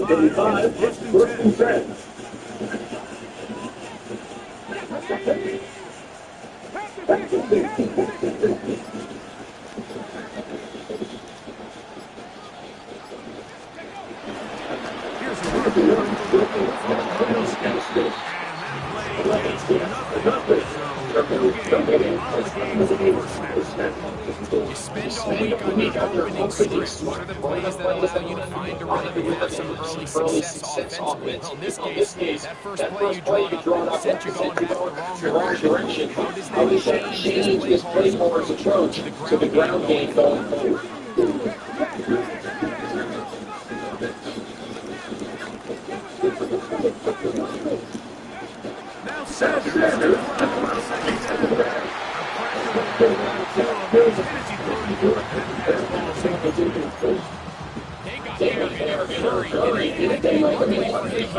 35, first and 10. You spend all week on your opening script. What are the plays that allow you to find a rhythm and have some early success offensively? Well, in this case, that first play you draw up sent you going back the wrong direction. How does that change this play caller's approach to the ground game going forward? Now Sanders.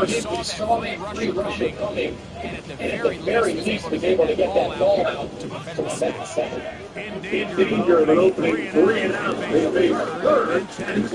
He saw that play coming, and at the very least was able to get that ball out to prevent the sack. In danger of an opening 3 and out. Maybe third and 10.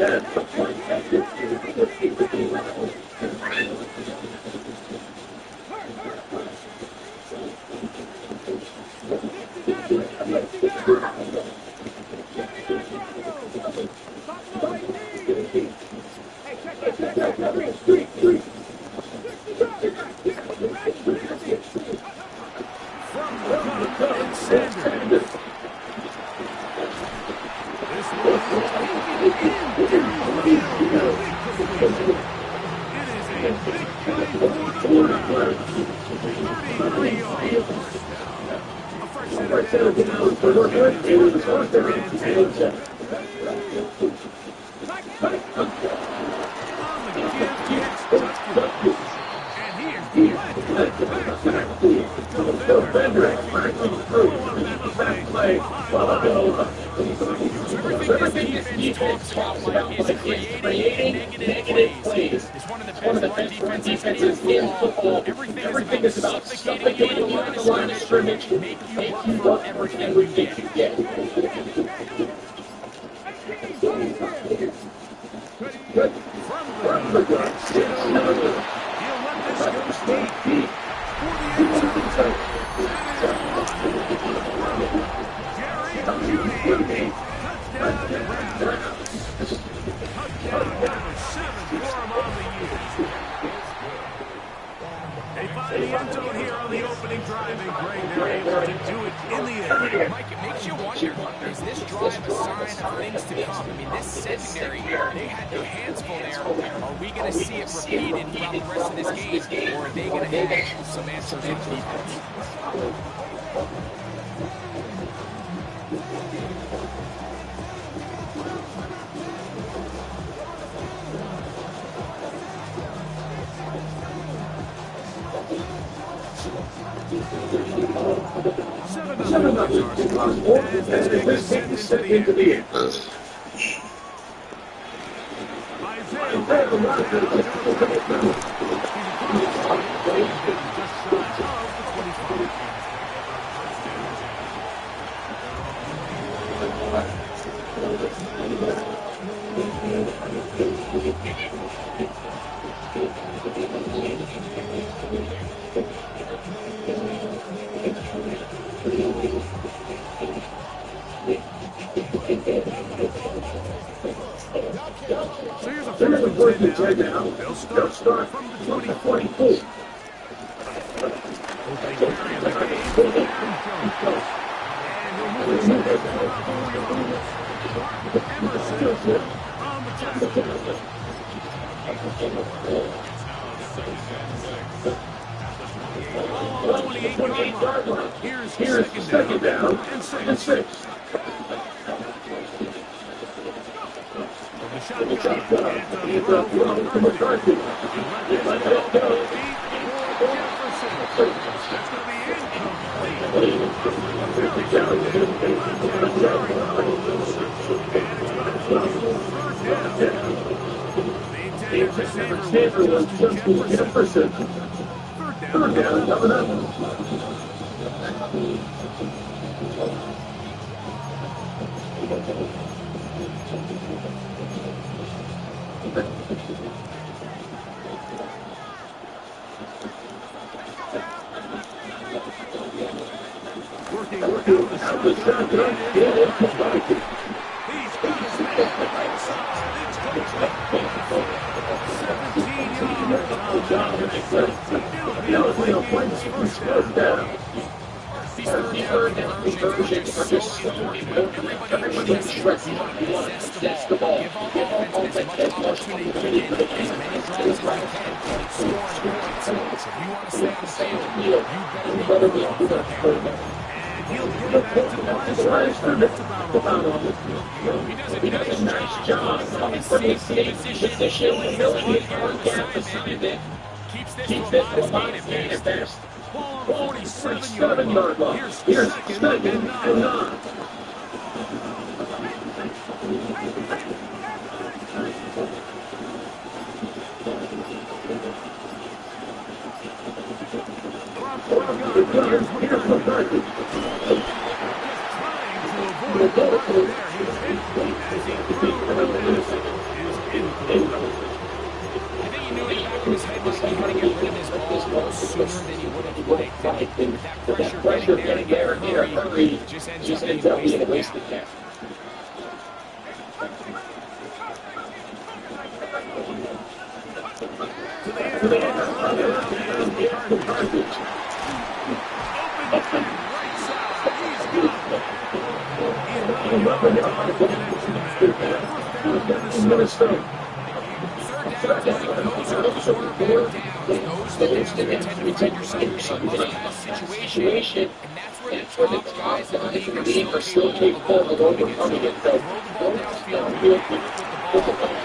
Everything is about suffocating you at the line of scrimmage, make you work for everything you get. Good. From the gun. He'll let this go deep. For the end zone. Jerry Jeudy. Touchdown Browns. Touchdown number 7 for him on the year. They find the end zone here on the opening drive, and Greg, they're able to do it in the end. Mike, it makes you wonder, is this drive a sign of things to come? I mean, this secondary, they had their hands full there. Are we going to see it repeated throughout the rest of this game, or are they going to have some answers on defense? Seven as they step into the end. Here's the first and 10 now. They'll start from the 24. Here's second down and 6. The shotgun to McCarthy. Deep for Jefferson. That's going to be incomplete. Offering a very good contact carry ball loose. And it's going to put him third down. The intended receiver was Justin Jefferson. Third down coming up. Working out the shotgun. He's got his man right side. It's complete. 17 yards. It'll be a first down. These third down conversions are just so important. Everybody wants to possess the ball. Give our offense as much opportunity to get as many drives as we can. Scoring points. If you want to stay on the field, you better be on the field. And he'll get it back to the line of scrimmage. That's about all. He does a nice job from his safety position, filling his hard gap assignment. Keeps this to a minus gain at best. Ball on 47-yard line. Here's second and 9. Here's McCarthy. Just trying to avoid the block there. He was incomplete as he threw the pass. Is incomplete. I think he knew in the back of his head that he had to get rid of his ball sooner than he would have liked. And that pressure getting there in a hurry just ends up being a wasted pass. To the end of the McCarthy. Open right side. He's got it. He's not a connection man. First down Minnesota. Third down, those are scoreboard downs. Those that you tend to find yourself in a low situation, and that's where the top guys in the league are still capable of overcoming it. Throw the ball downfield, with the ball,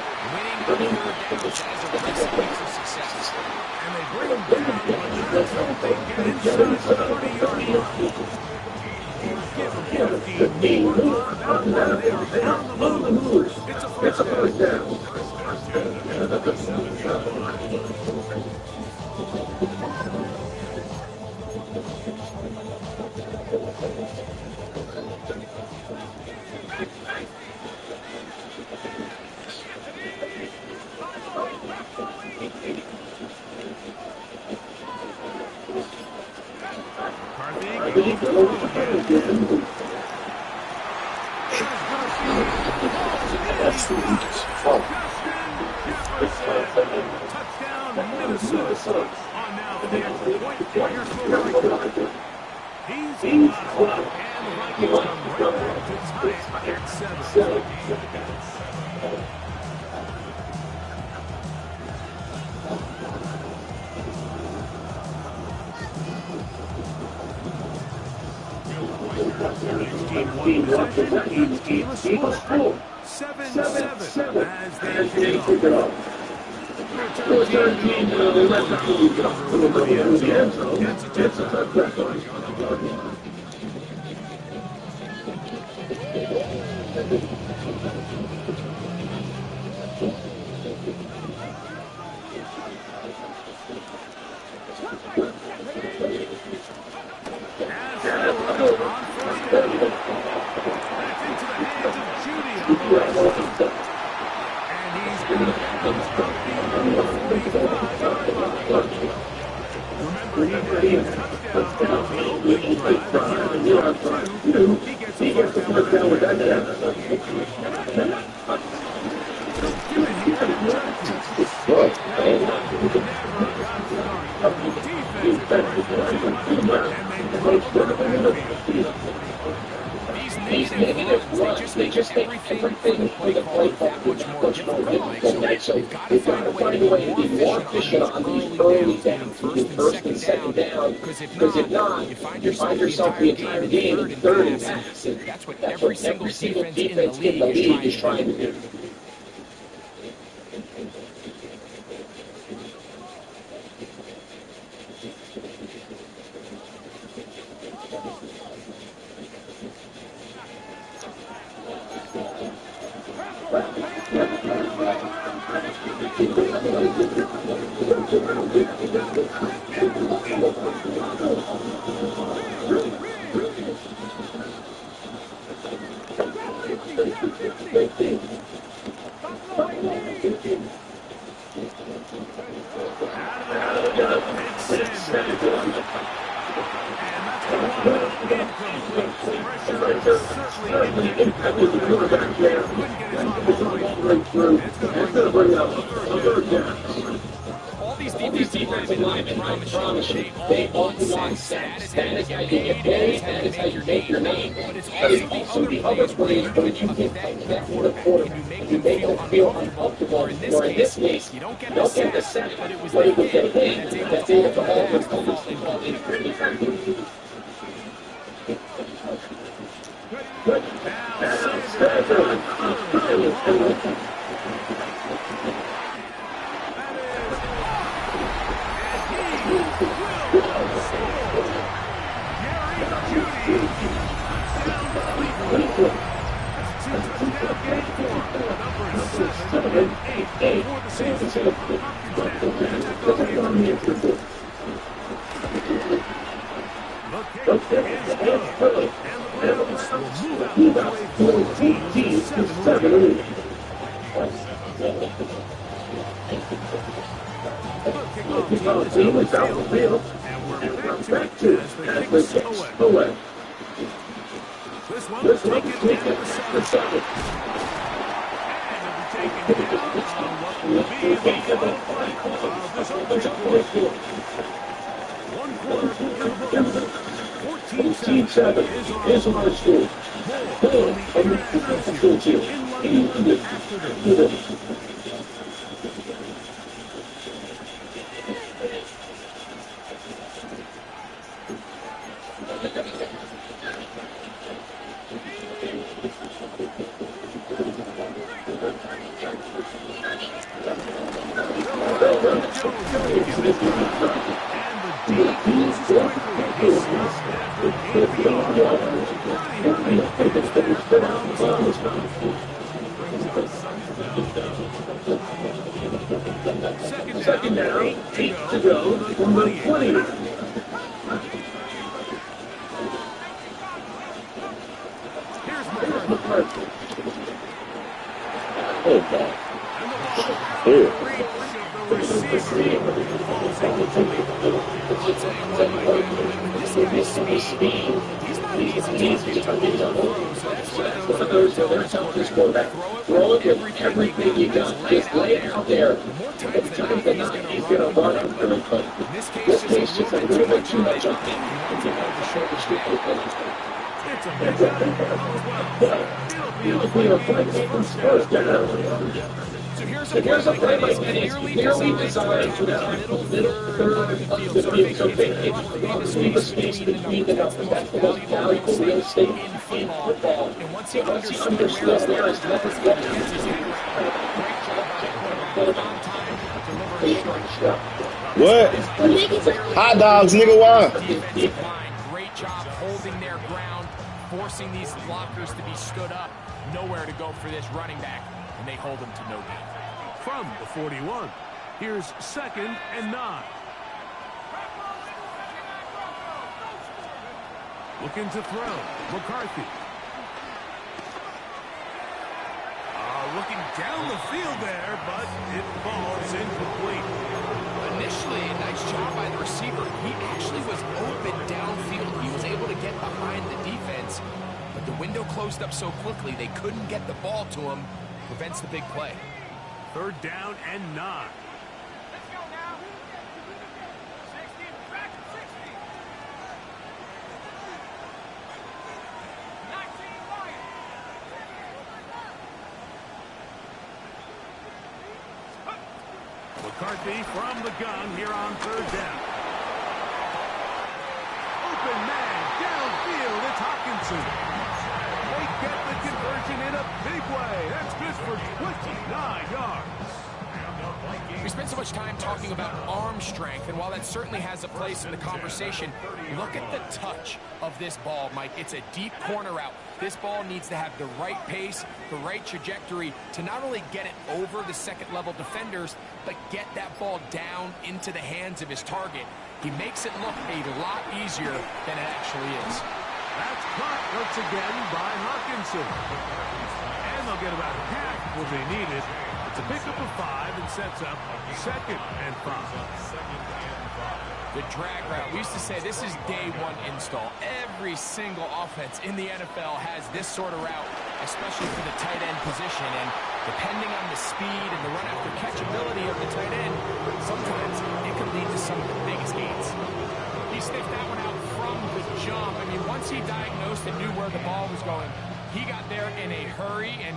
winning on third downs. That is a recipe for success. And they bring him down, but until they get inside the 30-yard line. Give him 15 more. Out there, down the loop. It's a first down. Touchdown, Minnesota. On now the extra point. Here's the right. He's got it. And the Vikings come right back to tie it at 7. Each team a score. 7-7 as they kick it off. Return team to the left of the end zone. Gets a touchdown. They just make everything for the play that much more difficult. So they've got to find a way to be more efficient on these early downs, first and second down. Because if not, you find yourself the entire game in third and pass. That's what every single defense in the league is trying to do. All these defensive linemen, I promise you, they all want status. Status, how you get paid, status, how you make your name. But it's also the other plays where you can affect the quarterback and you make them feel uncomfortable. Or in this case, you don't get the sack, but it was the hit that's able to alter the ball incomplete. This one taken at the 7. One quarter in the books. 14-7 is on the score. Ball on the international field in London afternoon. Second down, 8 to go from the 20. Here's McCarthy. Oh, God. Here. He's not easy to target. So they're telling this quarterback, throw it with everything you got. Just lay it out there. Every time than not, he's going to run up every play. In this case, Just a little bit too much on him. It's a big first down. So here's a play like that is clearly designed for that middle third of the field. So they leave the space between them. That's the most valuable real estate in football. And once he understands there is nothing but What? Hot dogs, nigga, why? Defensive line, great job holding their ground, forcing these blockers to be stood up. Nowhere to go for this running back, and they hold him to no gain. From the 41, here's 2nd and 9. Looking to throw, McCarthy. Looking down the field there, but it falls incomplete. Initially, a nice job by the receiver. He actually was open downfield. He was able to get behind the defense, but the window closed up so quickly they couldn't get the ball to him. Prevents the big play. 3rd down and 9. Let's go now. 60, back 60. 19 Lions. McCarthy from the gun here on 3rd down. Open man downfield. It's Hockenson. They get the conversion in a big way. That's good for 29 yards. We spend so much time talking about arm strength, and while that certainly has a place in the conversation, look at the touch of this ball, Mike. It's a deep corner route. This ball needs to have the right pace, the right trajectory to not only get it over the second-level defenders, but get that ball down into the hands of his target. He makes it look a lot easier than it actually is. That's caught once again by Hawkinson. And they'll get about half what they needed. It's a pickup of 5 and sets up 2nd and 5. The drag route. We used to say this is day one install. Every single offense in the NFL has this sort of route, especially for the tight end position. And depending on the speed and the run-after catchability of the tight end, sometimes it can lead to some of the biggest gains. He sniffed that one out from the jump. I mean, once he diagnosed and knew where the ball was going, he got there in a hurry, and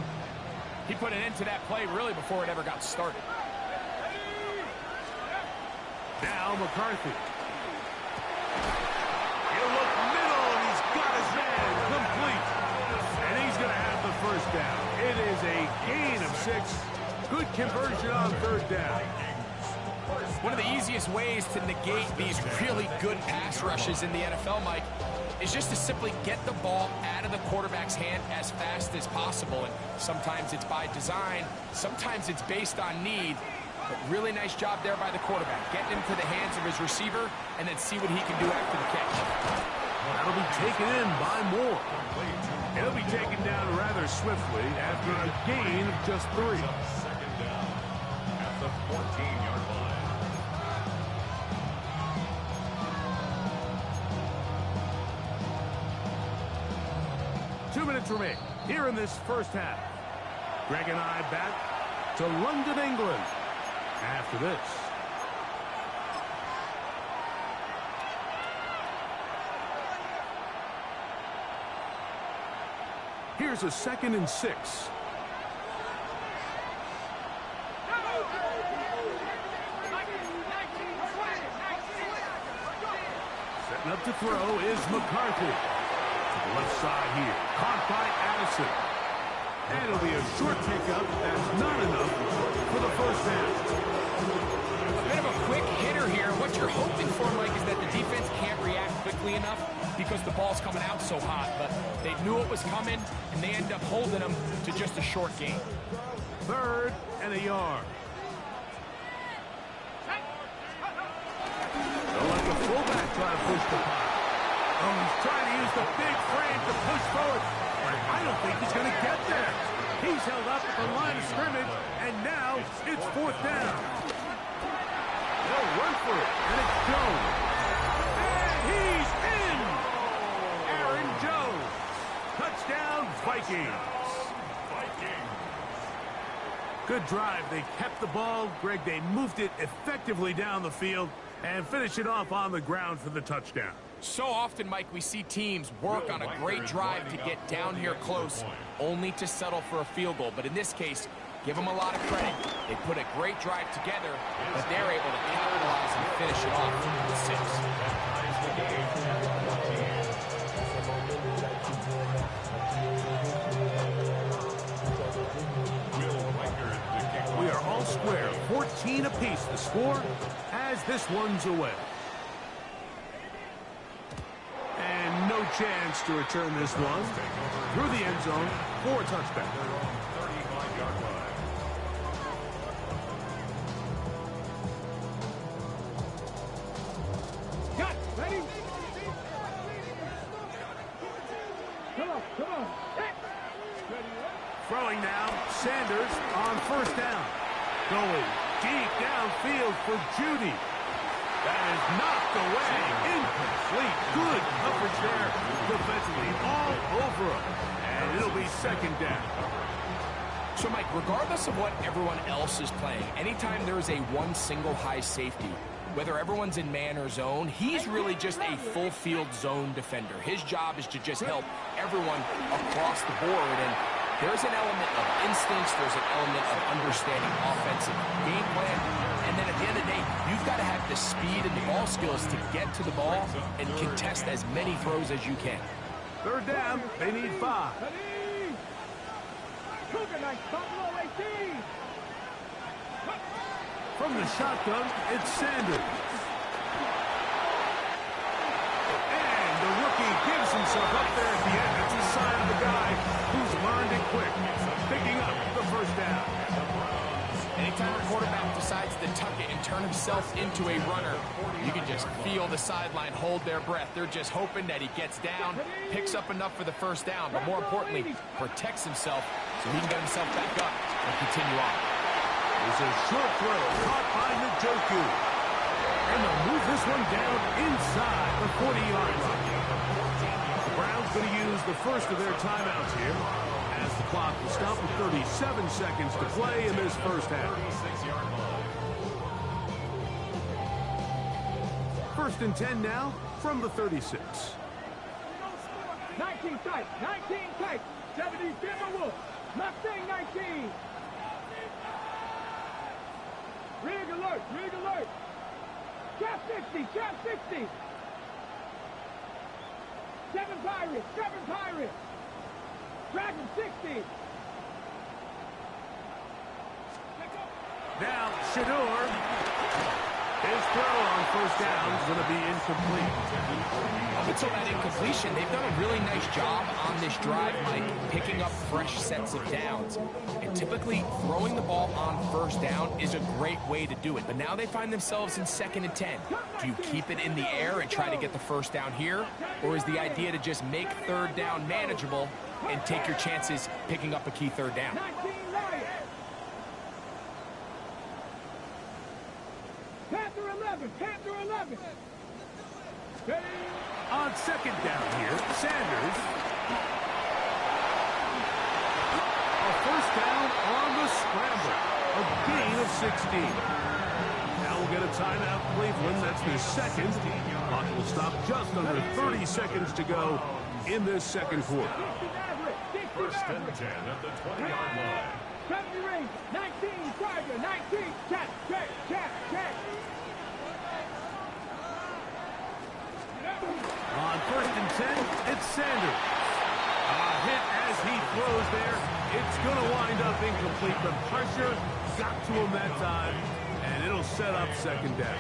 he put an end to that play really before it ever got started. Now McCarthy. He'll look middle, and he's got his man complete. And he's going to have the first down. It is a gain of 6. Good conversion on 3rd down. One of the easiest ways to negate these really good pass rushes in the NFL, Mike, is just to simply get the ball out of the quarterback's hand as fast as possible. And sometimes it's by design, sometimes it's based on need. But really nice job there by the quarterback, getting him to the hands of his receiver and then see what he can do after the catch. That'll be taken in by Moore. He'll be taken down rather swiftly after a gain of just 3. Second down at the 14-yard line. 2 minutes remain here in this first half. Greg and I back to London, England after this. Here's a 2nd and 6. Setting up to throw is McCarthy. To the left side here. Caught by Addison. And it'll be a short pickup. That's not enough for the first down. A bit of a quick hitter here. What you're hoping for, Mike, is that the defense can't react quickly enough because the ball's coming out so hot. But they knew it was coming, and they end up holding them to just a short gain. 3rd and a yard. They'll let the fullback try to push the pile. Oh, he's trying to use the big frame to push forward. But I don't think he's going to get there. He's held up at the line of scrimmage, and now it's 4th down. They'll run for it, and it's Jones. And he's in! Aaron Jones. Touchdown, Vikings. Good drive. They kept the ball. Greg, they moved it effectively down the field and finished it off on the ground for the touchdown. So often, Mike, we see teams work on a great drive to get down here close, only to settle for a field goal. But in this case, give them a lot of credit. They put a great drive together, but they're able to capitalize and finish it off with 6. We are all square, 14 apiece the score as this one's away. And no chance to return this one through the end zone for a touchback. 35-yard line. Cut! Ready? Come on. Throwing now, Sanders on 1st down. Going deep downfield for Judy. That is knocked away. Incomplete. Good coverage there defensively. All over him. And it'll be 2nd down. So, Mike, regardless of what everyone else is playing, anytime there is a one single high safety, whether everyone's in man or zone, he's really just a full field zone defender. His job is to just help everyone across the board. And there's an element of instincts, there's an element of understanding offensive game plan, and then at the end of the day, you've got to have the speed and the ball skills to get to the ball and contest as many throws as you can. 3rd down, they need 5. Cougar Knights, Buffalo 18. From the shotgun, it's Sanders. And the rookie gives himself up there at the end. It's a sign of a guy who's learned it quick, picking up the first down. Anytime a quarterback decides to tuck it and turn himself into a runner, you can just feel the sideline hold their breath. They're just hoping that he gets down, picks up enough for the first down, but more importantly, protects himself so he can get himself back up and continue on. It's a short throw caught by Njoku. And they'll move this one down inside the 40-yard line. The Browns going to use the first of their timeouts here, as the clock will stop with 37 seconds to play in this first half. First and 10 now from the 36. 19 tight, 19 tight. 70 Timberwolves. Mustang 19. Rig alert, rig alert. Trap 60, trap 60. 7 Pirates, 7 Pirates. Dragon 60. Now, Shador. His throw on first down is going to be incomplete. Up until that incompletion, they've done a really nice job on this drive, Mike, picking up fresh sets of downs. And typically, throwing the ball on first down is a great way to do it. But now they find themselves in 2nd and 10. Do you keep it in the air and try to get the first down here? Or is the idea to just make 3rd down manageable and take your chances picking up a key 3rd down? 19 Lions. Panther 11, Panther 11. On 2nd down here, Sanders. A first down on the scramble. A gain of 16. Now we'll get a timeout, Cleveland. That's their second. Clock will stop just under 30 seconds to go in this second quarter. First and 10 at the 20-yard line. 70 Rings, 19 Tiger, 19 check. On 1st and 10, it's Sanders. A hit as he throws there. It's going to wind up incomplete. The pressure got to him that time, and it'll set up 2nd down.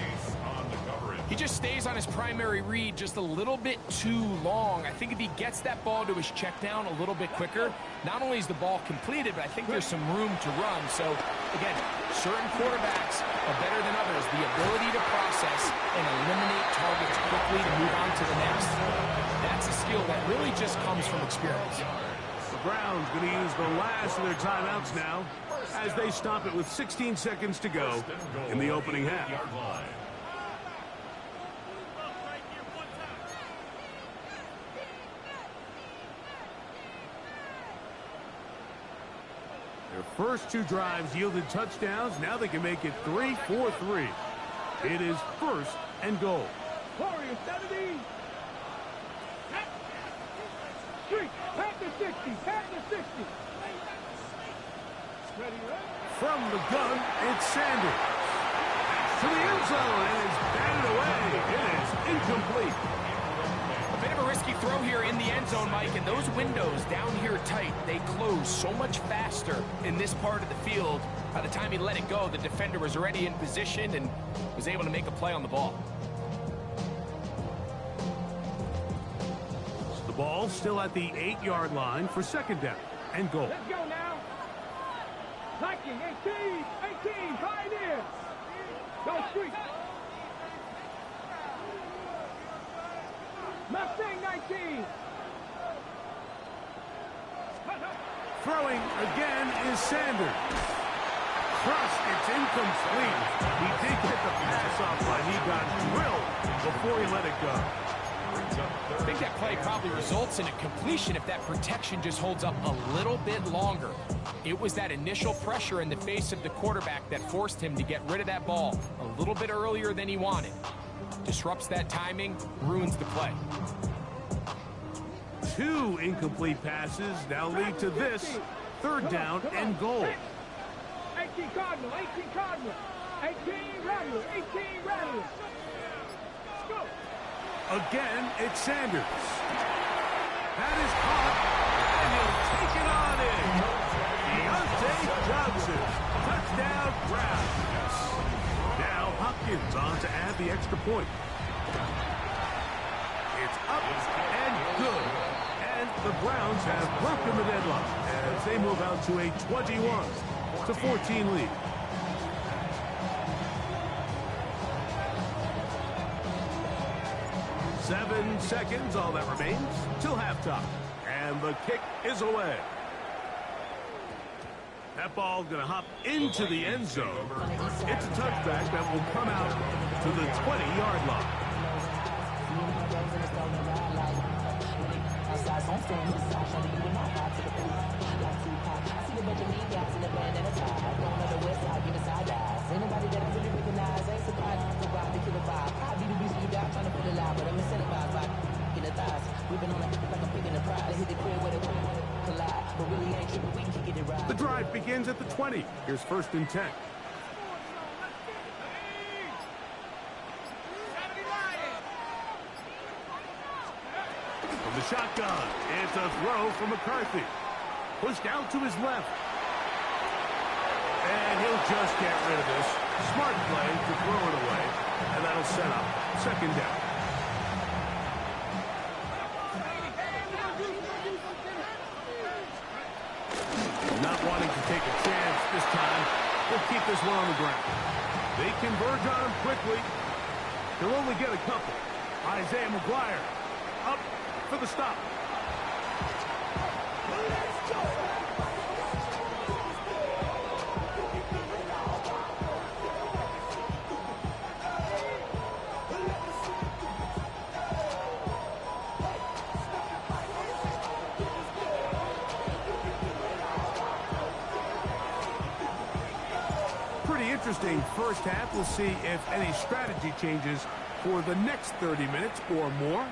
He just stays on his primary read just a little bit too long. I think if he gets that ball to his check down a little bit quicker, not only is the ball completed, but I think there's some room to run. So, again, certain quarterbacks are better than others. The ability to process and eliminate targets quickly to move on to the next, that's a skill that really just comes from experience. The Browns going to use the last of their timeouts now as they stop it with 16 seconds to go in the opening half. Their first 2 drives yielded touchdowns. Now they can make it 3-4-3. It is 1st and goal. Warriors 70. Street, Panther 60, Panther 60. Ready, ready? From the gun, it's Sanders. To the end zone, and it's batted away. It is incomplete. A bit of a risky throw here in the end zone, Mike, and those windows down here tight, they close so much faster in this part of the field. By the time he let it go, the defender was already in position and was able to make a play on the ball. The ball still at the 8-yard line for 2nd down and goal. Let's go now. Viking 18, Pioneer. Go Street. Mustang 19. Throwing again is Sanders. Crushed, it's incomplete. He did get the pass off, but he got drilled before he let it go. I think that play probably results in a completion if that protection just holds up a little bit longer. It was that initial pressure in the face of the quarterback that forced him to get rid of that ball a little bit earlier than he wanted. Disrupts that timing, ruins the play. 2 incomplete passes now lead to this 3rd down and goal. 18 Cardinal, 18 Cardinal. 18 Rattler, 18 Rattler. Let's go. Again, it's Sanders. That is caught, and he'll take it on in. Deontay Johnson, touchdown Browns. seconds on to add the extra point. It's up and good. And the Browns have broken the deadlock as they move out to a 21-14 lead. Seven seconds, all that remains, till halftime. And the kick is away. That ball going to hop into the end zone. It's a touchback that will come out to the 20-yard line. The drive begins at the 20. Here's 1st and 10. From the shotgun, it's a throw from McCarthy. Pushed out to his left. And he'll just get rid of this. Smart play to throw it away. And that'll set up 2nd down. Not wanting to take a chance this time. We'll keep this one on the ground. They converge on him quickly. He'll only get a couple. Isaiah McGuire up for the stop. Pretty interesting first half. We'll see if any strategy changes for the next 30 minutes or more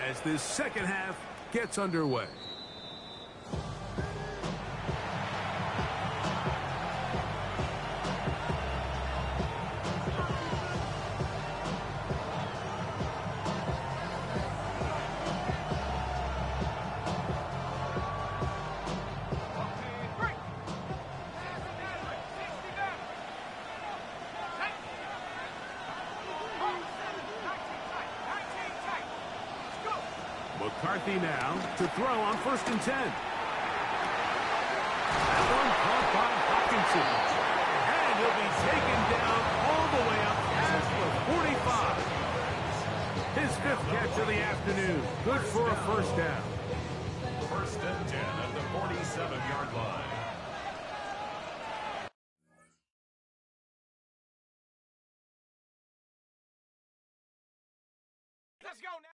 as this second half gets underway. McCarthy now to throw on 1st and 10. That one caught by Hockenson. And he'll be taken down all the way up past the 45. His 5th catch of the afternoon. Good for a 1st down. 1st and 10 at the 47-yard line. Let's go now.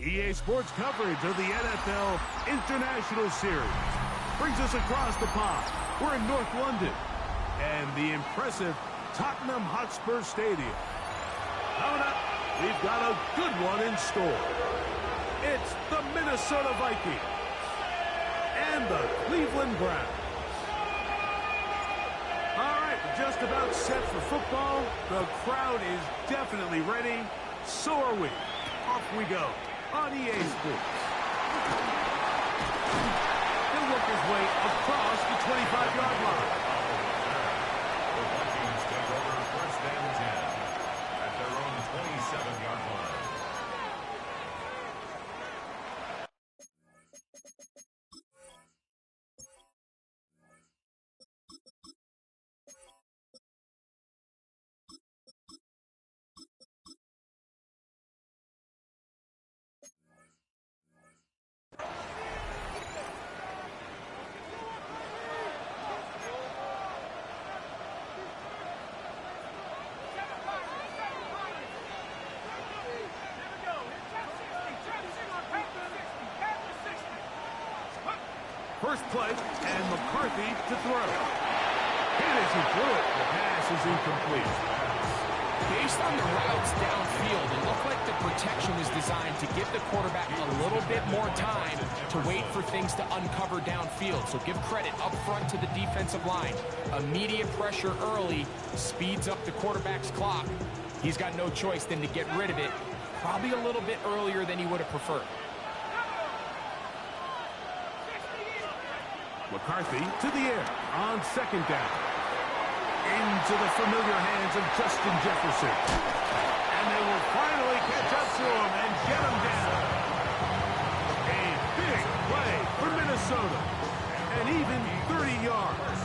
EA Sports coverage of the NFL International Series brings us across the pond. We're in North London and the impressive Tottenham Hotspur Stadium. Coming up, we've got a good one in store. It's the Minnesota Vikings and the Cleveland Browns. All right, just about set for football. The crowd is definitely ready. So are we. Off we go on EA Sports. He'll work his way across the 25-yard line. The Vikings take over first and 10 at their own 27-yard line. First play, and McCarthy to throw. Hit as he threw it. The pass is incomplete. Based on the routes downfield, it looked like the protection was designed to give the quarterback a little bit more time to wait for things to uncover downfield. So give credit up front to the defensive line. Immediate pressure early speeds up the quarterback's clock. He's got no choice than to get rid of it, probably a little bit earlier than he would have preferred. McCarthy to the air on second down. Into the familiar hands of Justin Jefferson. And they will finally catch up to him and get him down. A big play for Minnesota. And even 30 yards.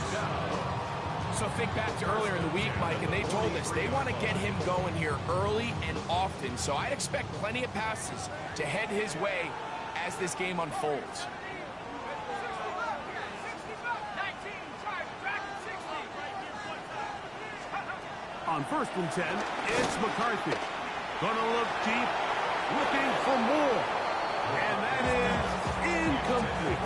So think back to earlier in the week, Mike, and they told us they want to get him going here early and often. So I'd expect plenty of passes to head his way as this game unfolds. On first and 10, it's McCarthy. Gonna look deep, looking for more. And that is incomplete.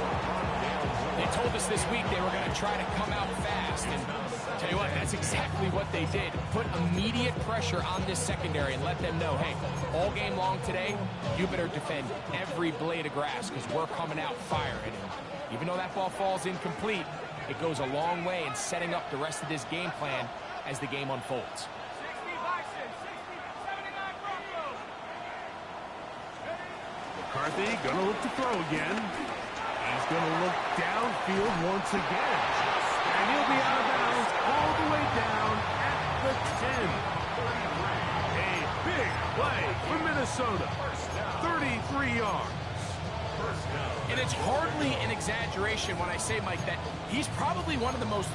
They told us this week they were going to try to come out fast. And tell you what, that's exactly what they did. Put immediate pressure on this secondary and let them know, hey, all game long today, you better defend every blade of grass because we're coming out firing. And even though that ball falls incomplete, it goes a long way in setting up the rest of this game plan as the game unfolds. McCarthy gonna look to throw again. He's gonna look downfield once again. And he'll be out of bounds all the way down at the 10. A big play for Minnesota. 33 yards. And it's hardly an exaggeration when I say, Mike, that he's probably one of the most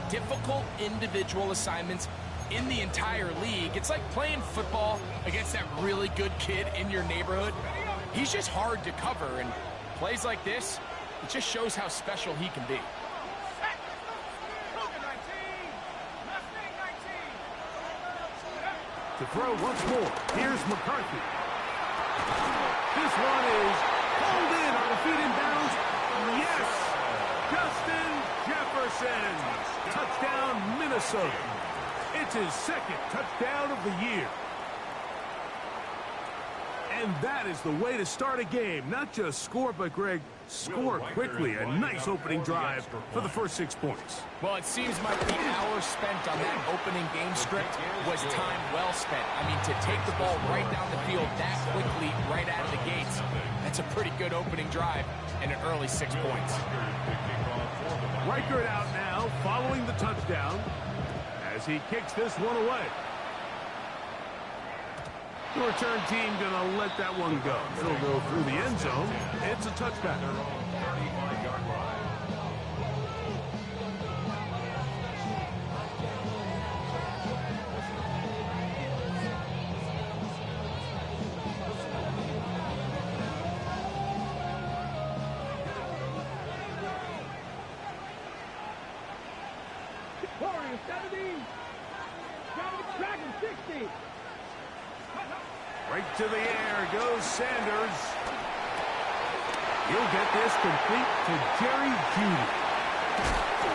difficult individual assignments in the entire league. It's like playing football against that really good kid in your neighborhood. He's just hard to cover, and plays like this, it just shows how special he can be. To throw once more, here's McCarthy. This one is pulled in on a feet in bounds. Yes! Justin Jefferson. Parsons. Touchdown, Minnesota. It's his second touchdown of the year. And that is the way to start a game. Not just score, but, Greg, score quickly. A nice opening drive for the first 6 points. Well, it seems like the hours spent on that opening game script was time well spent. I mean, to take the ball right down the field that quickly, right out of the gates, that's a pretty good opening drive and an early 6 points. Reichert out now, following the touchdown, as he kicks this one away. The return team going to let that one go. It'll go through the end zone. It's a touchback. Warriors 70. Dragon 60. Right to the air goes Sanders. He'll get this complete to Jerry Jeudy.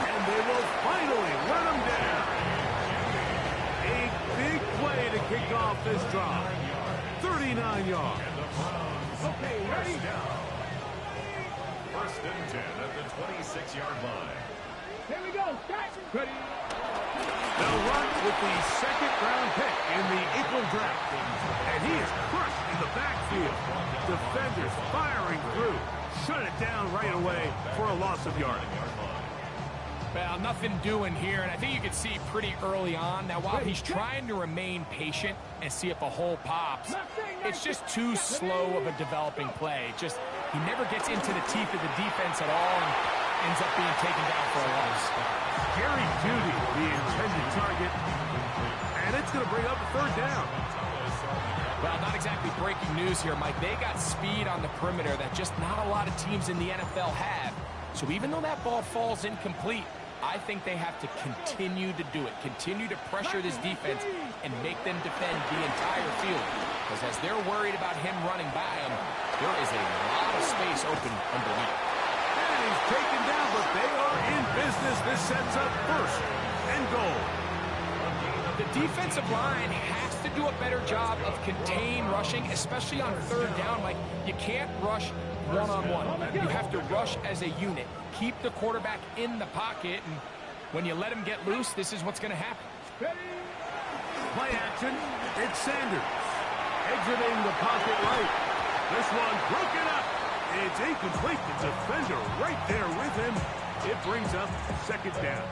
And they will finally run him down. A big play to kick off this drive. 39 yards. Okay, ready? First and 10 at the 26-yard line. Here we go. Start. Ready. They'll run with the second-round pick in the equal draft. And he is crushed in the backfield. Defenders firing through. Shut it down right away for a loss of yardage. Well, nothing doing here, and I think you can see pretty early on. Now, while he's trying to remain patient and see if a hole pops, it's just too slow of a developing play. He never gets into the teeth of the defense at all and ends up being taken down for a loss. Jerry Jeudy, the intended target, and it's going to bring up a third down. Well, not exactly breaking news here, Mike. They got speed on the perimeter that just not a lot of teams in the NFL have. So even though that ball falls incomplete, I think they have to continue to do it, continue to pressure this defense and make them defend the entire field. Because as they're worried about him running by them, there is a lot of space open underneath. And he's taken down, but they are in business. This sets up first and goal. The defensive line has to do a better job of contain rushing, especially on third down. Like, you can't rush one-on-one. You have to rush as a unit. Keep the quarterback in the pocket, and when you let him get loose, this is what's going to happen. Play action. It's Sanders. Exiting the pocket right. This one broken up. It's incomplete. The defender right there with him. It brings up second down.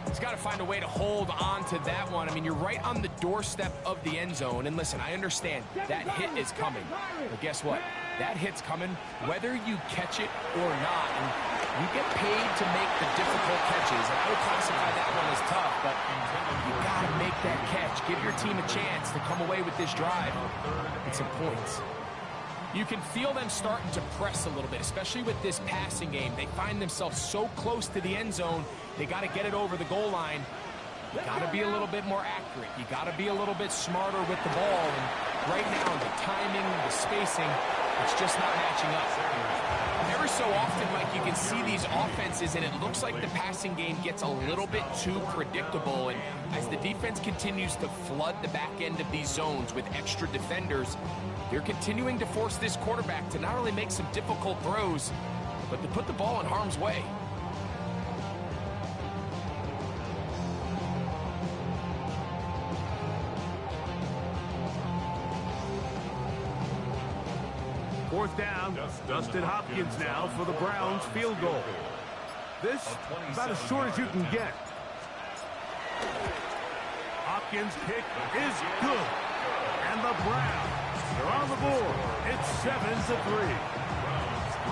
He's got to find a way to hold on to that one. I mean, you're right on the doorstep of the end zone. And listen, I understand that hit is coming. But guess what? That hit's coming whether you catch it or not. And you get paid to make the difficult catches. And I would classify that one as tough, but you got to make that catch. Give your team a chance to come away with this drive and some points. You can feel them starting to press a little bit, especially with this passing game. They find themselves so close to the end zone, they got to get it over the goal line. You got to be a little bit more accurate. You got to be a little bit smarter with the ball. And right now, the timing, the spacing, it's just not matching up. Every so often, Mike, you can see these offenses, and it looks like the passing game gets a little bit too predictable. And as the defense continues to flood the back end of these zones with extra defenders, they're continuing to force this quarterback to not only make some difficult throws, but to put the ball in harm's way. Fourth down, Dustin Hopkins now for the Browns field goal. This about as short as you can get. Hopkins' kick is good. And the Browns, they're on the board. It's 7-3.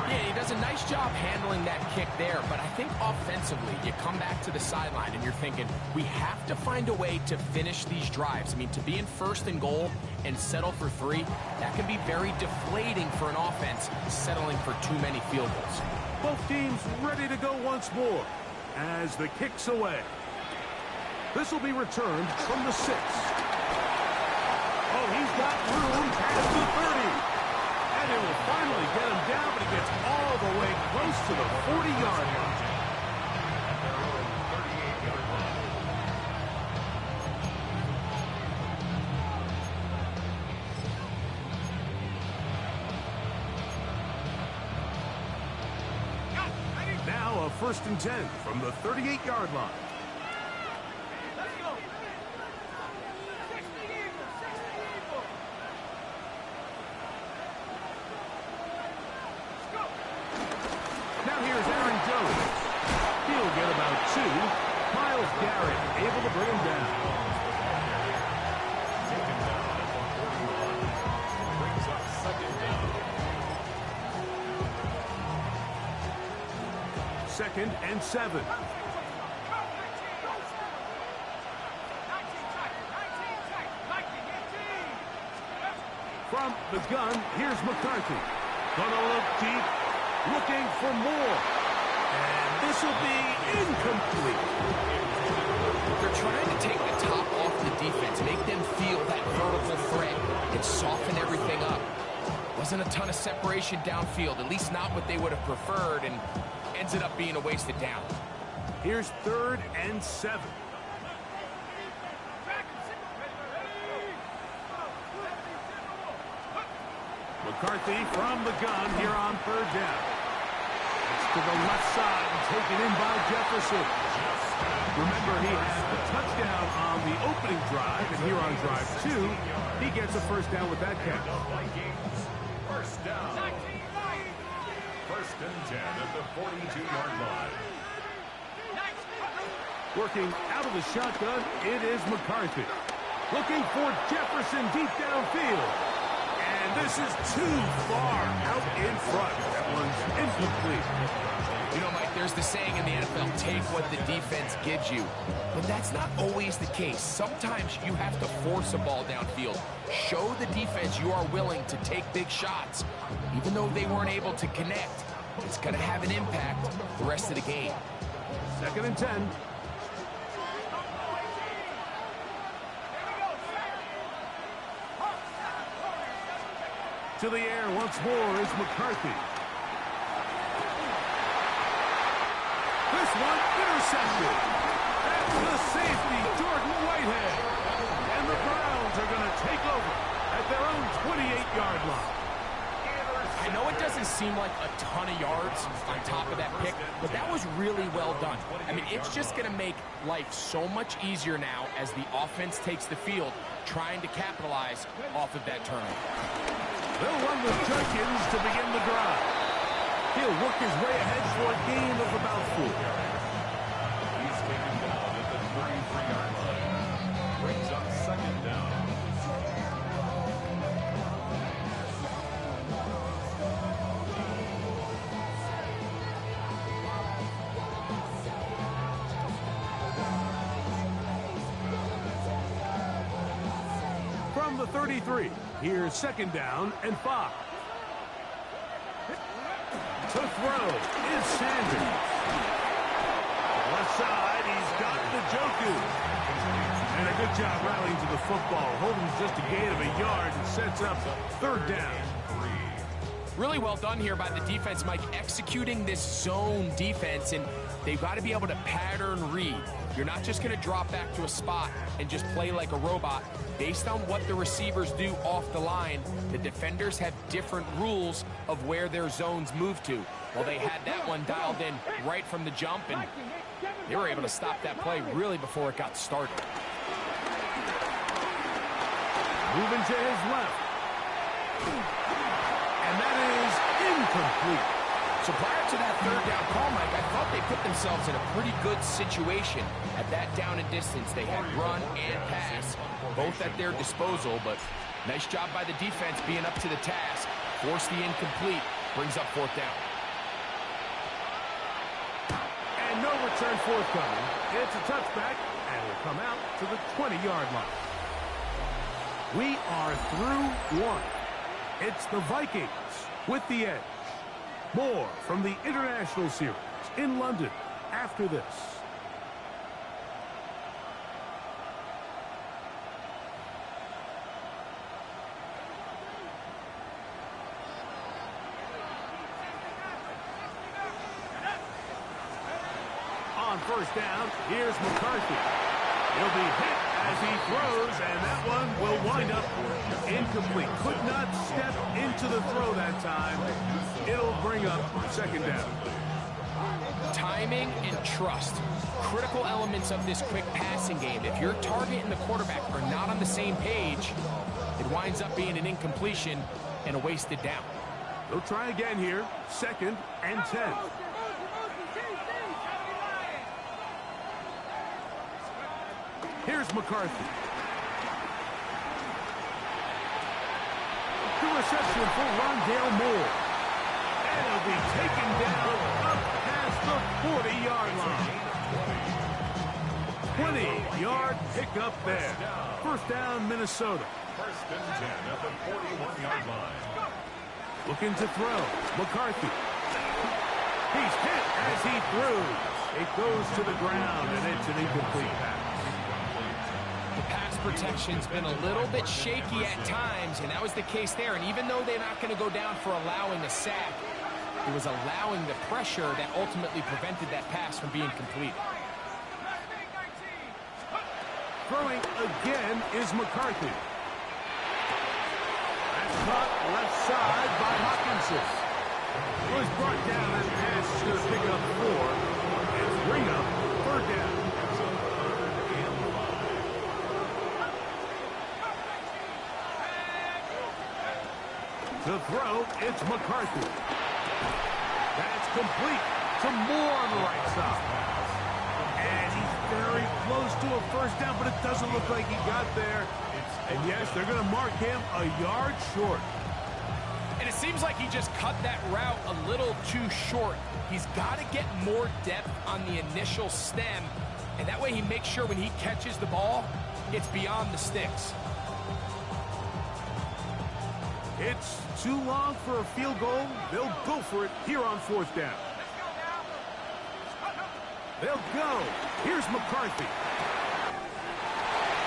Yeah, he does a nice job handling that kick there, but I think offensively, you come back to the sideline and you're thinking, we have to find a way to finish these drives. I mean, to be in first and goal and settle for 3, that can be very deflating for an offense settling for too many field goals. Both teams ready to go once more as the kick's away. This will be returned from the 6. Oh, he's got room past the 30. And it will finally get him down, but he gets all the way close to the 40-yard line. first and 10 from the 38-yard line. Now here's Aaron Jones. He'll get about 2. Myles Garrett able to bring him down. Taken down at the 41. Brings up second down. Second and 7. From the gun, here's McCarthy. Gonna look deep, looking for more. And this will be incomplete. They're trying to take the top off the defense, make them feel that vertical threat, and soften everything up. Wasn't a ton of separation downfield, at least not what they would have preferred, and ends up being a wasted down. Here's 3rd and 7. McCarthy from the gun here on 3rd down. It's to the left side and taken in by Jefferson. Remember, he had the touchdown on the opening drive, and here on drive 2, he gets a first down with that catch. First down. First and 10 at the 42-yard line. Working out of the shotgun, it is McCarthy. Looking for Jefferson deep downfield. And this is too far out in front. That one's incomplete. You know, Mike, there's the saying in the NFL, take what the defense gives you. But that's not always the case. Sometimes you have to force a ball downfield. Show the defense you are willing to take big shots. Even though they weren't able to connect, it's going to have an impact the rest of the game. Second and 10. To the air once more is McCarthy. This one intercepted. That's the safety, Jordan Whitehead. And the Browns are going to take over at their own 28-yard line. I know it doesn't seem like a ton of yards on top of that pick, but that was really well done. I mean, it's just going to make life so much easier now as the offense takes the field, trying to capitalize off of that turnover. They'll run with Jenkins to begin the drive. He'll work his way ahead for a gain of about 4. He's taken down at the 33-yard line. Brings up second down. From the 33, here's second down and 5. To throw is Sanders. Left side, he's got Njoku. And a good job rallying to the football. Holding just a gain of a yard and sets up 3rd down. Really well done here by the defense, Mike, executing this zone defense, and they've got to be able to pattern read. You're not just going to drop back to a spot and just play like a robot. Based on what the receivers do off the line, the defenders have different rules of where their zones move to. Well, they had that one dialed in right from the jump, and they were able to stop that play really before it got started. Moving to his left. And that is incomplete. So prior to that 3rd down call, Mike, I thought they put themselves in a pretty good situation at that down and distance. They had run and pass, both at their disposal, but nice job by the defense being up to the task. Force the incomplete, brings up 4th down. And no return forthcoming. It's a touchback, and will come out to the 20-yard line. We are through 1. It's the Vikings with the edge. More from the International Series in London after this. On first down, here's McCarthy. He'll be hit as he throws, and that one will wind up incomplete. Could not step into the throw that time. It'll bring up 2nd down. Timing and trust. Critical elements of this quick passing game. If your target and the quarterback are not on the same page, it winds up being an incompletion and a wasted down. They'll try again here. 2nd and 10. Here's McCarthy. The reception for Rondale Moore. And it'll be taken down up past the 40-yard line. 20-yard pickup there. 1st down, Minnesota. 1st and 10 at the 41-yard line. Looking to throw. McCarthy. He's hit as he threw. It goes to the ground, and it's an incomplete pass. The pass protection's been a little bit shaky at times, and that was the case there. And even though they're not going to go down for allowing a sack, it was allowing the pressure that ultimately prevented that pass from being completed. Throwing again is McCarthy. That's caught left side by Hawkinson. Was brought down and pass to pick up 4 and bring up 3rd down. To throw, it's McCarthy. That's complete to Moore on the right side. And he's very close to a 1st down, but it doesn't look like he got there. And yes, they're going to mark him a yard short. And it seems like he just cut that route a little too short. He's got to get more depth on the initial stem, and that way he makes sure when he catches the ball, it's beyond the sticks. It's too long for a field goal. They'll go for it here on 4th down. They'll go. Here's McCarthy.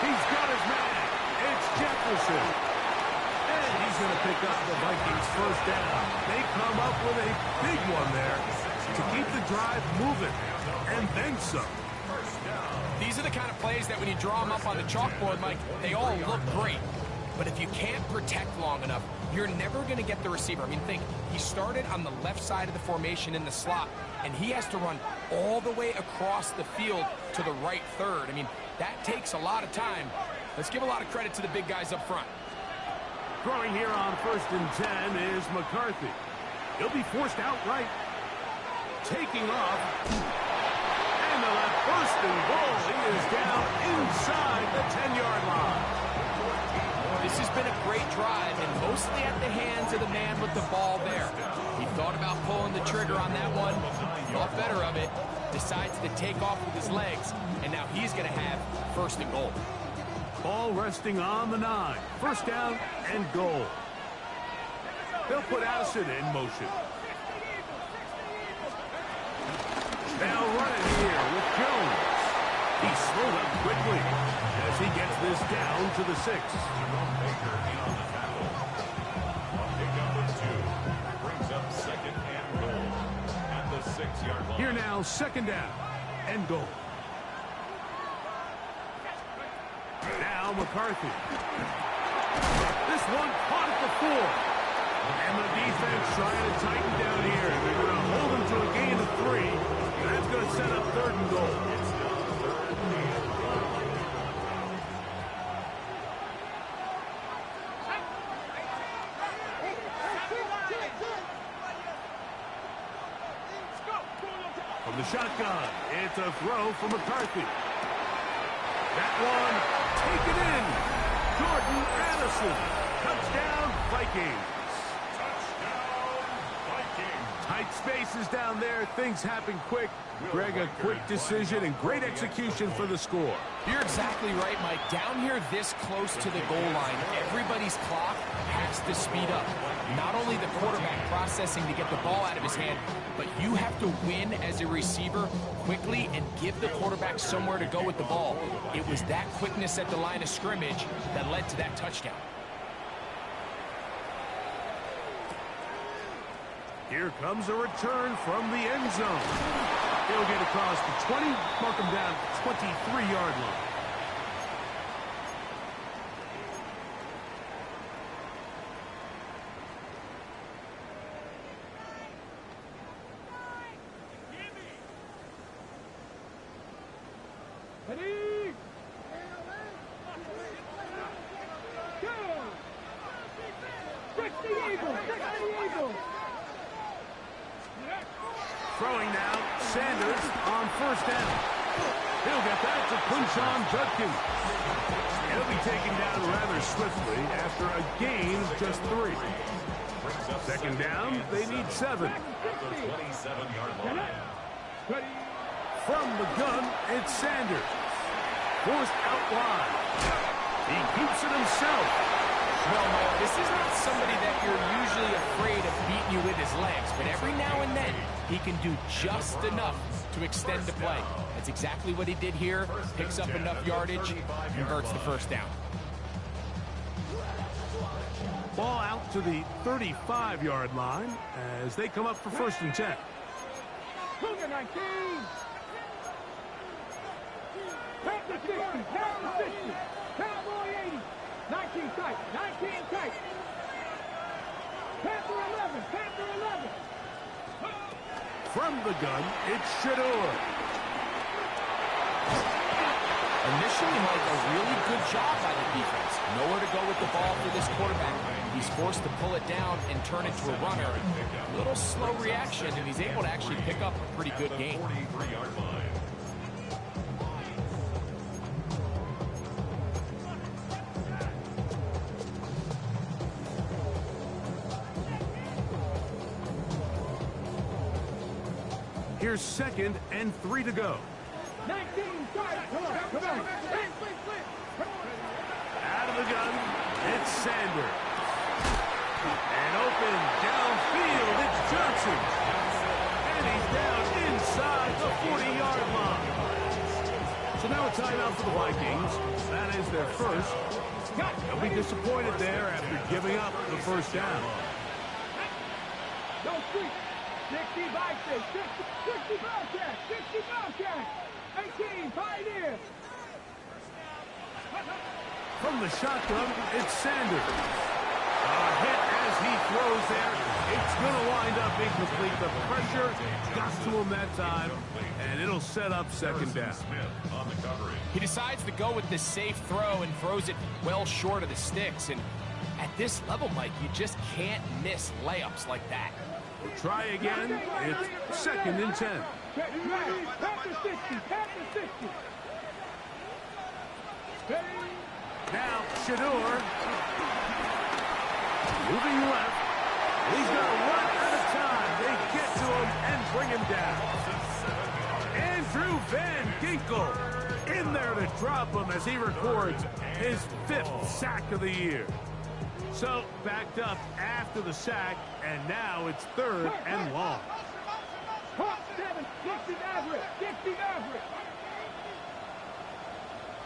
He's got his man. It's Jefferson. And he's going to pick up the Vikings 1st down. They come up with a big one there to keep the drive moving. And then some. These are the kind of plays that when you draw them up on the chalkboard, Mike, they all look great. But if you can't protect long enough, you're never going to get the receiver. I mean, think, he started on the left side of the formation in the slot, and he has to run all the way across the field to the right third. I mean, that takes a lot of time. Let's give a lot of credit to the big guys up front. Throwing here on 1st and 10 is McCarthy. He'll be forced outright. Taking off. And the left 1st and goal. He is down inside the 10-yard line. This has been a great drive, and mostly at the hands of the man with the ball there. He thought about pulling the trigger on that one, thought better of it, decides to take off with his legs, and now he's going to have 1st and goal. Ball resting on the 9. 1st down and goal. They'll put Addison in motion. Now running here with Jones. He slowed up quickly as he gets this down to the 6. Brings up 2nd and goal at the 6-yard line. Here now, 2nd down and goal. Now McCarthy. This one caught at the 4. And the defense trying to tighten down here. They're going to hold him to a gain of 3. And that's going to set up 3rd and goal. From the shotgun, it's a throw for McCarthy. That one taken in. Jordan Addison. Touchdown, Vikings. Tight spaces down there. Things happen quick. Greg, a quick decision and great execution for the score. You're exactly right, Mike. Down here this close to the goal line, everybody's clock has to speed up. Not only the quarterback processing to get the ball out of his hand, but you have to win as a receiver quickly and give the quarterback somewhere to go with the ball. It was that quickness at the line of scrimmage that led to that touchdown. Here comes a return from the end zone. He'll get across the 20, mark him down at the 23-yard line. Throwing now, Sanders on first down. He'll get that to Quinshon Judkins. He'll be taken down rather swiftly after a gain of just 3. Second down, they need 7. At the 27-yard line. From the gun, it's Sanders. Forced out wide. He keeps it himself. Well, Mike, this is not somebody that you're usually afraid of beating you with his legs, but every now and then he can do just enough to extend the play. That's exactly what he did here. Picks up enough yardage, converts the first down. Ball out to the 35-yard line as they come up for 1st and 10. Cougar 19. Panther 60. Panther 60. Cowboy 80. 19 tight. 19 tight. Panther 11. Panther 11. From the gun, it's Shador. Initially, Mike, a really good job by the defense. Nowhere to go with the ball for this quarterback. He's forced to pull it down and turn it to a runner. A little slow reaction, and he's able to actually pick up a pretty good gain. 43-yard line. Here's 2nd and 3 to go. 19 tight. Come on. Come on. Out of the gun, it's Sanders. And open downfield, it's Johnson. And he's down inside the 40-yard line. So now a timeout for the Vikings. That is their first. They'll be disappointed there after giving up the first down. Don't sweep. 60 Vikings. 60 Bobcats. 60 Bobcats. 18 Pioneers. From the shotgun, it's Sanders. A hit as he throws there. It's going to wind up incomplete. The pressure got to him that time, and it'll set up 2nd down. He decides to go with this safe throw and throws it well short of the sticks. And at this level, Mike, you just can't miss layups like that. We'll try again. It's 2nd and 10. Panther 60. Panther 60. Now, Shador. Moving left. He's going to run out of time. They get to him and bring him down. Andrew Van Ginkel in there to drop him as he records his 5th sack of the year. So, backed up after the sack, and now it's 3rd and long. 7, 60 Maverick. 60 Maverick.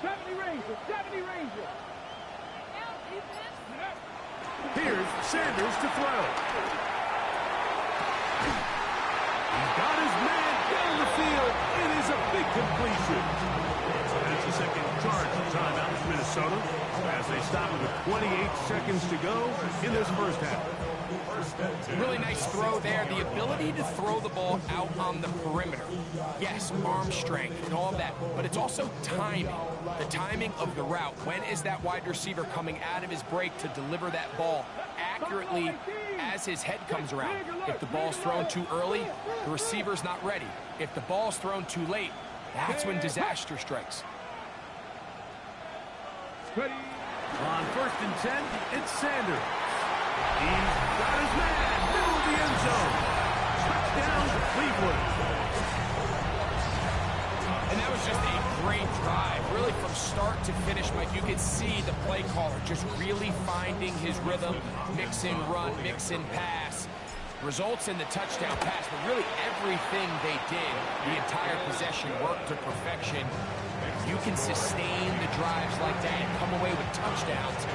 70 Ranger. 70 Ranger. Here's Sanders to throw. He's got his man down the field. It is a big completion. That's the 2nd charge of timeout for Minnesota as they stop with 28 seconds to go in this first half. Really nice throw there. The ability to throw the ball out on the perimeter. Yes, arm strength and all of that, but it's also timing. The timing of the route. When is that wide receiver coming out of his break to deliver that ball accurately as his head comes around? If the ball's thrown too early, the receiver's not ready. If the ball's thrown too late, that's when disaster strikes. On 1st and 10, it's Sanders. He's got his man, middle of the end zone. Touchdown, Cleveland. And that was just a great drive. Really from start to finish, Mike, you could see the play caller just really finding his rhythm, mix and run, mix and pass. Results in the touchdown pass, but really everything they did, the entire possession worked to perfection. You can sustain the drives like that and come away with touchdowns.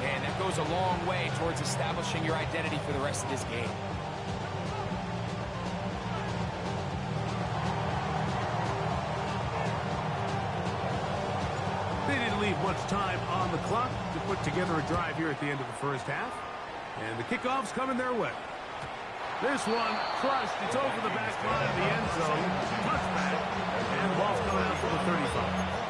And that goes a long way towards establishing your identity for the rest of this game. They didn't leave much time on the clock to put together a drive here at the end of the first half. And the kickoff's coming their way. This one crushed. It's over the back line of the end zone. Touchback. And the ball's coming out for the 35.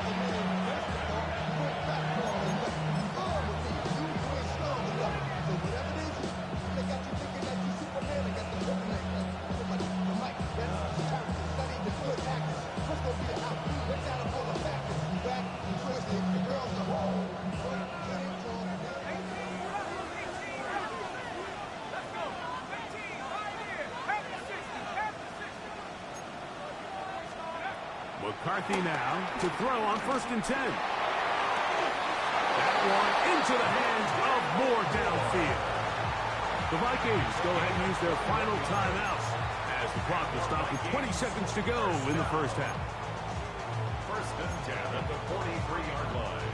McCarthy now to throw on 1st and 10. That one into the hands of Moore downfield. The Vikings go ahead and use their final timeout as the clock will stop with 20 seconds to go in the first half. 1st and 10 at the 43-yard line.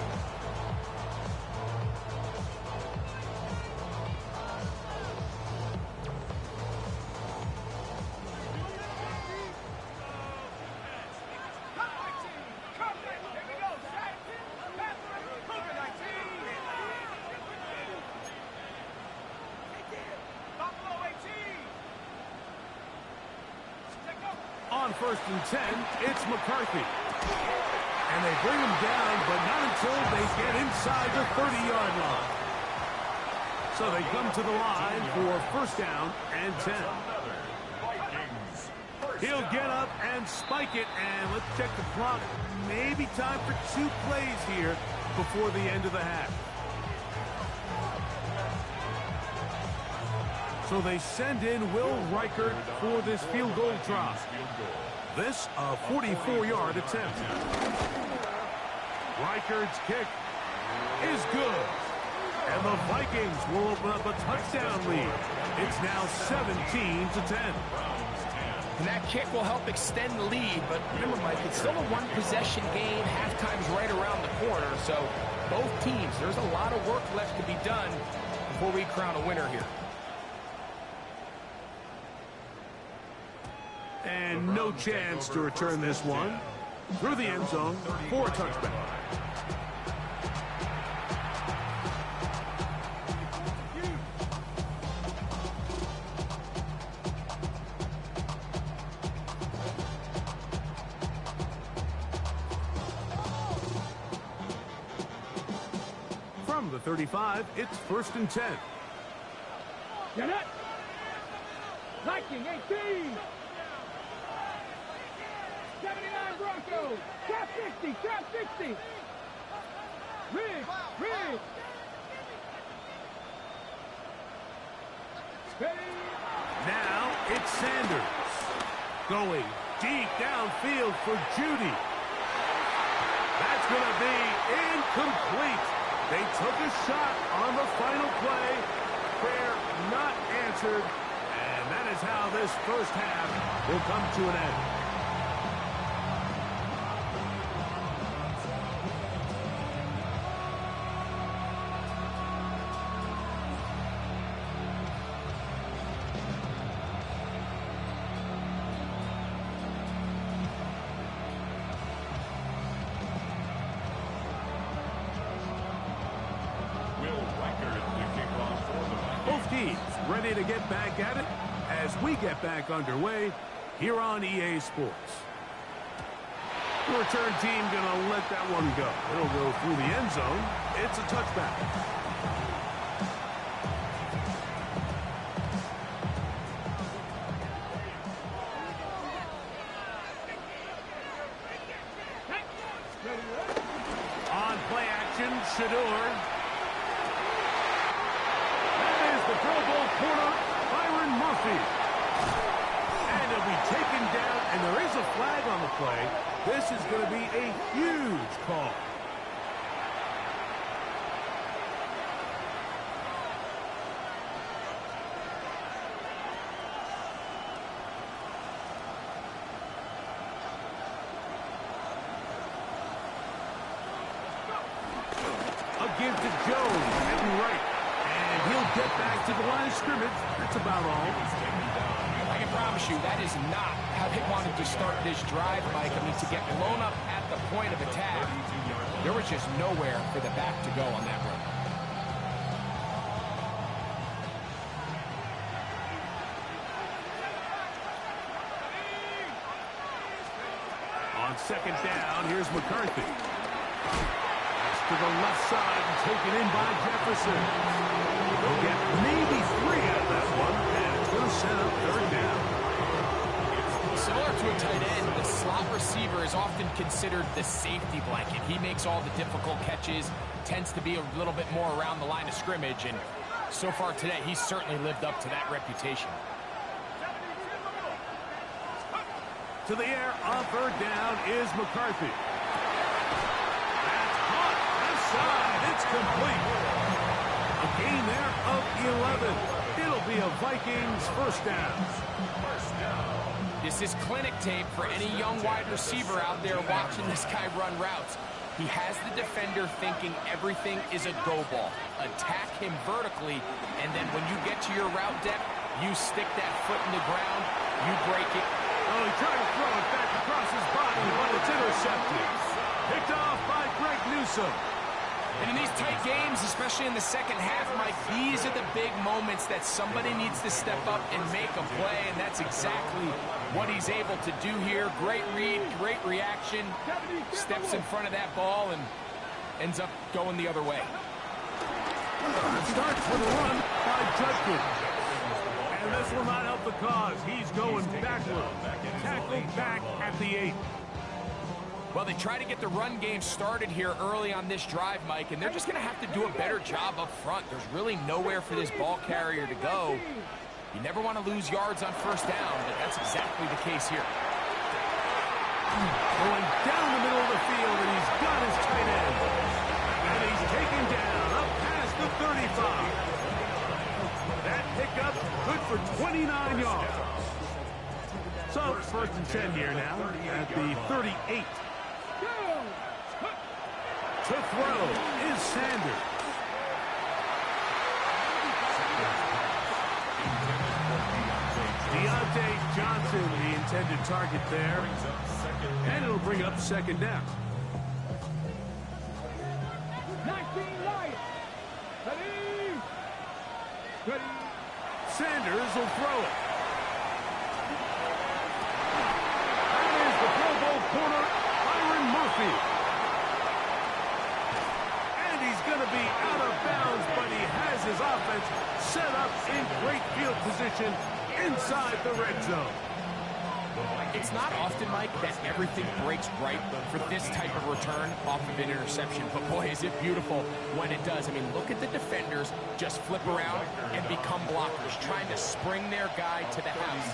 On 1st and 10, it's McCarthy. And they bring him down, but not until they get inside the 30-yard line. So they come to the line for 1st down and 10. He'll get up and spike it, and let's check the clock. Maybe time for 2 plays here before the end of the half. So they send in Will Reichert for this field goal try. This a 44-yard attempt. Reichert's kick is good. And the Vikings will open up a touchdown lead. It's now 17-10. And that kick will help extend the lead, but remember, Mike, it's still a one-possession game. Halftime's right around the corner, so both teams, there's a lot of work left to be done before we crown a winner here. And no chance to return this one through the end zone for a touchback. From the 35, it's 1st and 10. Get it! Viking 18! 79 Broncos! Trap 60! Trap 60! Riggs! Riggs! Ready! Now it's Sanders. Going deep downfield for Judy. That's going to be incomplete. They took a shot on the final play. Prayer not answered. And that is how this first half will come to an end. Both teams ready to get back at it as we get back underway here on EA Sports. The return team gonna let that one go. It'll go through the end zone. It's a touchback. On play action, Shador. The Pro Bowl corner, Byron Murphy. And he'll be taken down, and there is a flag on the play. This is going to be a huge call. A give to Jones, heading right. He'll get back to the line of scrimmage. That's about all. I can promise you that is not how they wanted to start this drive, Mike. I mean, to get blown up at the point of attack, there was just nowhere for the back to go on that run. On 2nd down, here's McCarthy. To the left side and taken in by Jefferson. They'll get maybe 3 out of that one, and it's going to set up 3rd down. Similar to a tight end, the slot receiver is often considered the safety blanket. He makes all the difficult catches, tends to be a little bit more around the line of scrimmage, and so far today, he's certainly lived up to that reputation. To the air, on third down is McCarthy. That's caught. Left side. It's complete. A gain there of 11. It'll be a Vikings first down. This is clinic tape for any young wide receiver out there watching this guy run routes. He has the defender thinking everything is a go ball. Attack him vertically, and then when you get to your route depth, you stick that foot in the ground, you break it. Oh, he tried to throw it back across his body, but it's intercepted. Picked off by Greg Newsome. And in these tight games, especially in the second half, Mike, these are the big moments that somebody needs to step up and make a play, and that's exactly what he's able to do here. Great read, great reaction, steps in front of that ball and ends up going the other way. Starts with a run by Judkins. And this will not help the cause. He's going backward. Tackled back at the 8. Well, they try to get the run game started here early on this drive, Mike, and they're just going to have to do a better job up front. There's really nowhere for this ball carrier to go. You never want to lose yards on first down, but that's exactly the case here. Going down the middle of the field, and he's got his tight end. And he's taken down up past the 35. That pickup good for 29 yards. So, first and 10 here now at the 38. To throw is Sanders. Deontay Johnson, the intended target there. And it'll bring up second down. 19 right. Ready. Sanders will throw it. That is the Pro Bowl corner, Byron Murphy. And he's going to be out of bounds, but he has his offense set up in great field position inside the red zone. It's not often, Mike, that everything breaks right for this type of return off of an interception. But, boy, is it beautiful when it does. I mean, look at the defenders just flip around and become blockers, trying to spring their guy to the house.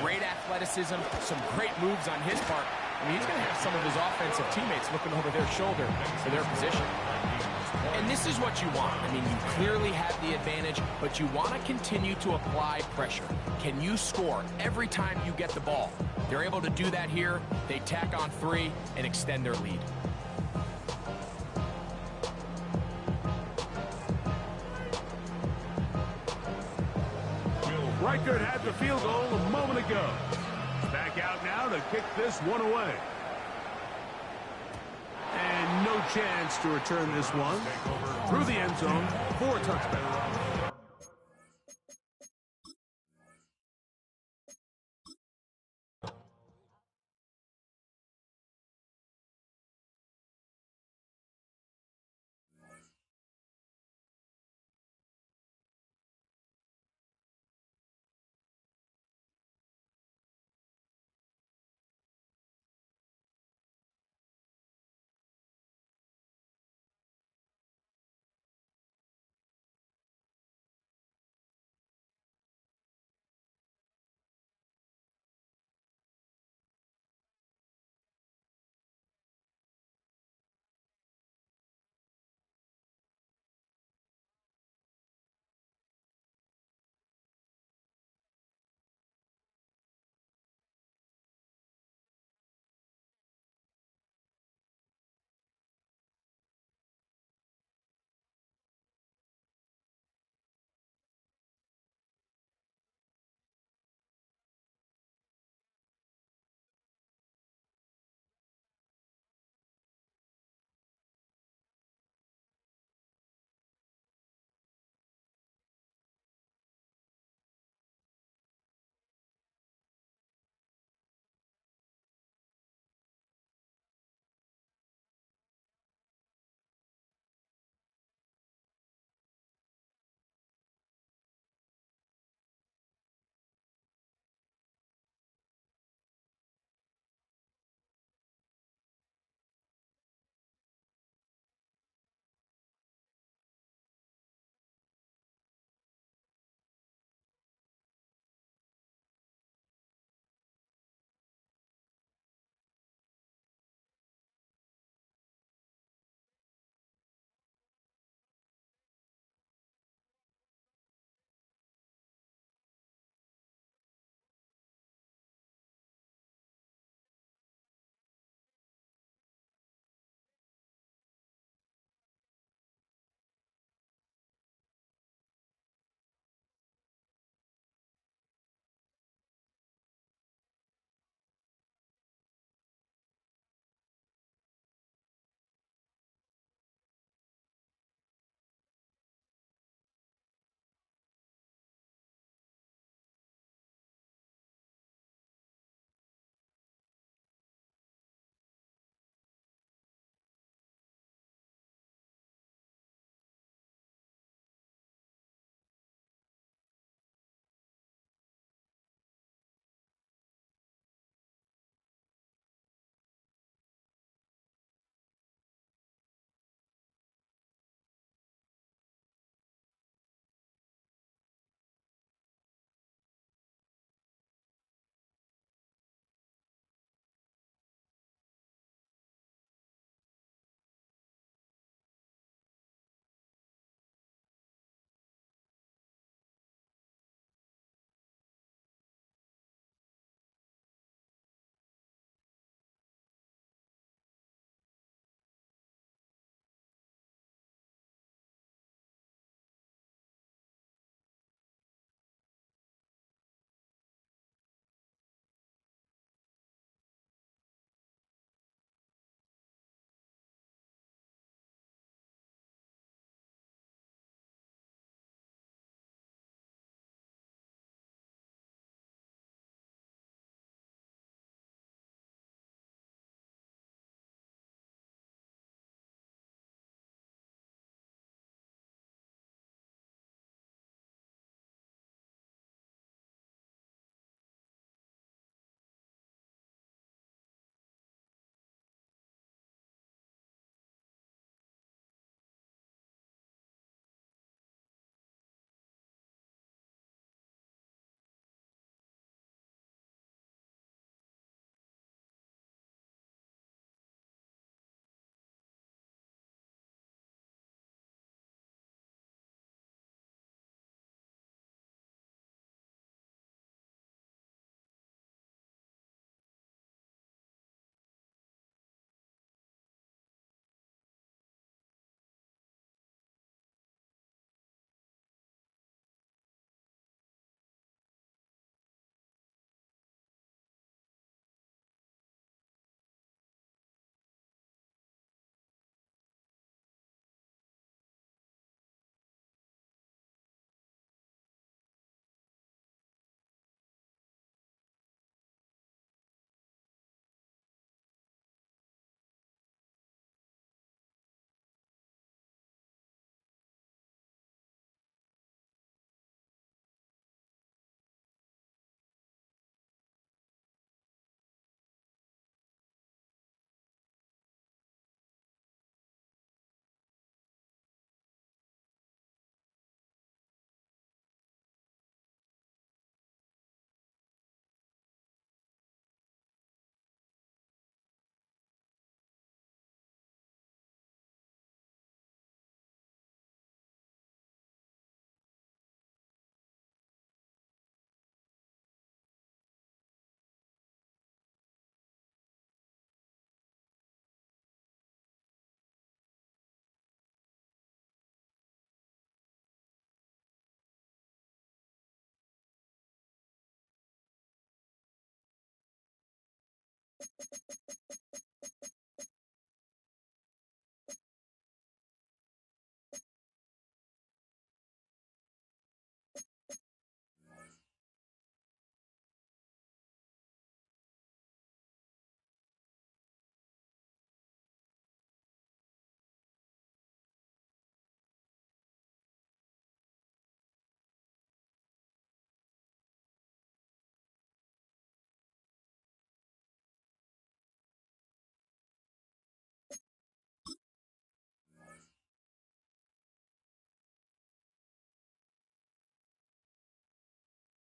Great athleticism, some great moves on his part. I mean, he's going to have some of his offensive teammates looking over their shoulder for their position. And this is what you want. I mean, you clearly have the advantage, but you want to continue to apply pressure. Can you score every time you get the ball? They're able to do that here. They tack on 3 and extend their lead. Reichert had the field goal a moment ago. Back out now to kick this one away. And no chance to return this one through the end zone for a touchdown.